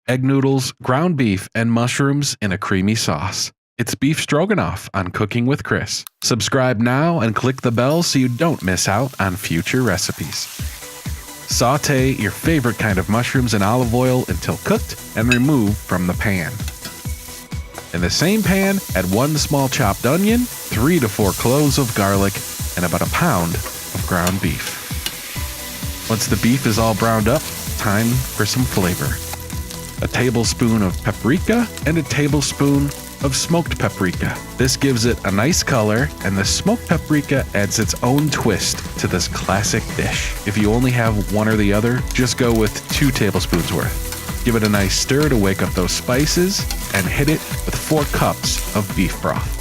egg noodles, ground beef, and mushrooms in a creamy sauce. It's Beef Stroganoff on Cooking with Chris. Subscribe now and click the bell so you don't miss out on future recipes. Saute your favorite kind of mushrooms in olive oil until cooked and remove from the pan. In the same pan, add 1 small chopped onion, 3 to 4 cloves of garlic, and about a pound of ground beef. Once the beef is all browned up, time for some flavor. A tablespoon of paprika and a tablespoon of smoked paprika. This gives it a nice color, and the smoked paprika adds its own twist to this classic dish. If you only have one or the other, just go with 2 tablespoons worth. Give it a nice stir to wake up those spices, and hit it with 4 cups of beef broth.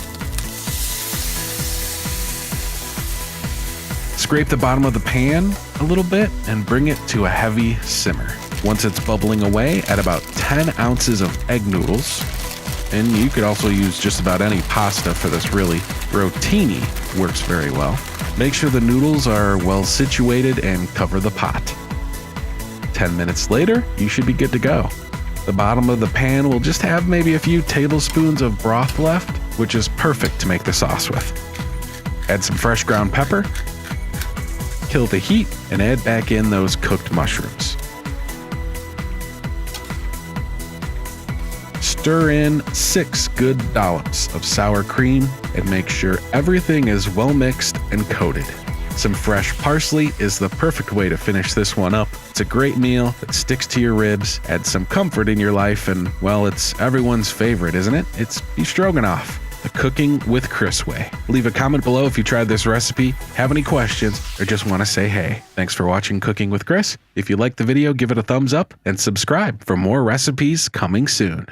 Scrape the bottom of the pan a little bit and bring it to a heavy simmer. Once it's bubbling away, add about 10 ounces of egg noodles. And you could also use just about any pasta for this, really. Rotini works very well. Make sure the noodles are well situated and cover the pot. 10 minutes later, you should be good to go. The bottom of the pan will just have maybe a few tablespoons of broth left, which is perfect to make the sauce with. Add some fresh ground pepper, kill the heat, and add back in those cooked mushrooms. Stir in 6 good dollops of sour cream and make sure everything is well mixed and coated. Some fresh parsley is the perfect way to finish this one up. It's a great meal that sticks to your ribs, adds some comfort in your life, and, well, it's everyone's favorite, isn't it? It's Beef Stroganoff, the Cooking with Chris way. Leave a comment below if you tried this recipe, have any questions, or just want to say hey. Thanks for watching Cooking with Chris. If you liked the video, give it a thumbs up and subscribe for more recipes coming soon.